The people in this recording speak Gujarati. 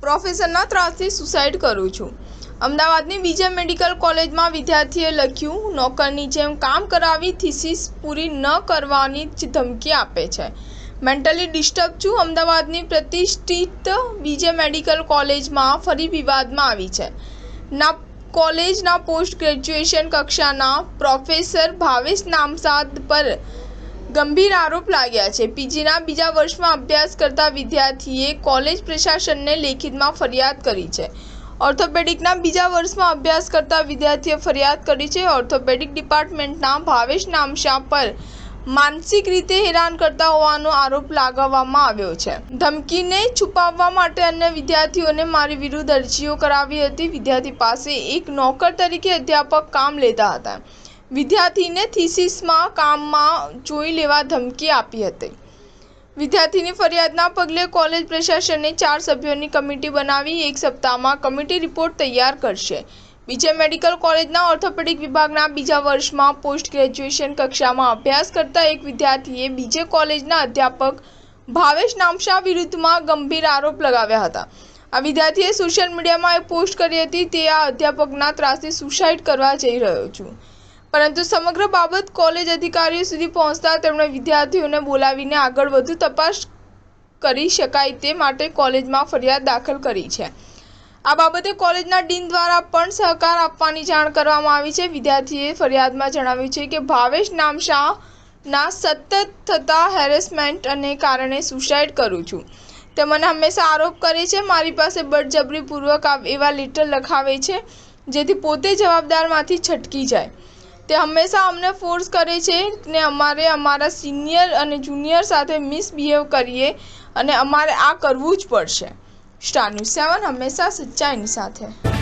પ્રોફેસરના ત્રાસથી સુસાઇડ કરું છું। અમદાવાદની બીજે મેડિકલ કોલેજમાં વિદ્યાર્થીએ લખ્યું, નોકરની જેમ કામ કરાવી થીસીસ પૂરી ન કરવાની ધમકી આપે છે। મેન્ટલી ડિસ્ટર્બ છું। અમદાવાદની પ્રતિષ્ઠિત બીજે મેડિકલ કોલેજમાં ફરી વિવાદમાં આવી છે। કોલેજના પોસ્ટ ગ્રેજ્યુએશન કક્ષાના પ્રોફેસર ભાવેશ નામસાદ પર ગંભીર આરોપ લાગ્યા છે। પીજીના બીજા વર્ષમાં અભ્યાસ કરતા વિદ્યાર્થીએ કોલેજ પ્રશાસનને લેખિતમાં ફરિયાદ કરી છે। ઓર્થોપેડિકના બીજા વર્ષમાં અભ્યાસ કરતા વિદ્યાર્થીએ ફરિયાદ કરી છે। ઓર્થોપેડિક ડિપાર્ટમેન્ટના ભાવેશ નામશા પર માનસિક રીતે હેરાન કરતા હોવાનો આરોપ લગાવવામાં આવ્યો છે। ધમકીને છુપાવવા માટે અન્ય વિદ્યાર્થીઓને મારી વિરુદ્ધ અરજીઓ કરાવી હતી। વિદ્યાર્થી પાસે એક નોકર તરીકે અધ્યાપક કામ લેતા હતા। વિદ્યાર્થીને થીસીસમાં કામમાં જોઈ લેવા ધમકી આપી હતી। વિદ્યાર્થીની ફરિયાદના પગલે કોલેજ પ્રશાસને 4 સભ્યોની કમિટી બનાવી 1 સપ્તાહમાં કમિટી રિપોર્ટ તૈયાર કરશે। બીજે મેડિકલ કોલેજના ઓર્થોપેડિક વિભાગના બીજા વર્ષમાં પોસ્ટ ગ્રેજ્યુએશન કક્ષામાં અભ્યાસ કરતા એક વિદ્યાર્થીએ બીજે કોલેજના અધ્યાપક ભાવેશ નામશા વિરુદ્ધમાં ગંભીર આરોપ લગાવ્યા હતા। આ વિદ્યાર્થીએ સોશિયલ મીડિયામાં એક પોસ્ટ કરી હતી, તે આ અધ્યાપકના ત્રાસથી સુસાઇડ કરવા જઈ રહ્યો છું, પરંતુ સમગ્ર બાબત કોલેજ અધિકારીઓ સુધી પહોંચતા તેમણે વિદ્યાર્થીઓને બોલાવીને આગળ વધુ તપાસ કરી શકાય તે માટે કોલેજમાં ફરિયાદ દાખલ કરી છે। આ બાબતે કોલેજના ડીન દ્વારા પણ સહકાર આપવાની જાણ કરવામાં આવી છે। વિદ્યાર્થીએ ફરિયાદમાં જણાવ્યું છે કે ભાવેશ નામશાના સતત થતા હેરેસમેન્ટ અને કારણે સુસાઇડ કરું છું। તે મને હંમેશા આરોપ કરે છે, મારી પાસે બળજબરીપૂર્વક એવા લેટર લખાવે છે જેથી પોતે જવાબદારમાંથી છટકી જાય। તે હંમેશા અમને ફોર્સ કરે છે ને અમારે અમારા સિનિયર અને જુનિયર સાથે મિસબિહેવ કરીએ અને અમારે આ કરવું જ પડશે। સ્ટાર ન્યૂઝ 7 હંમેશા સચ્ચાઈની સાથે।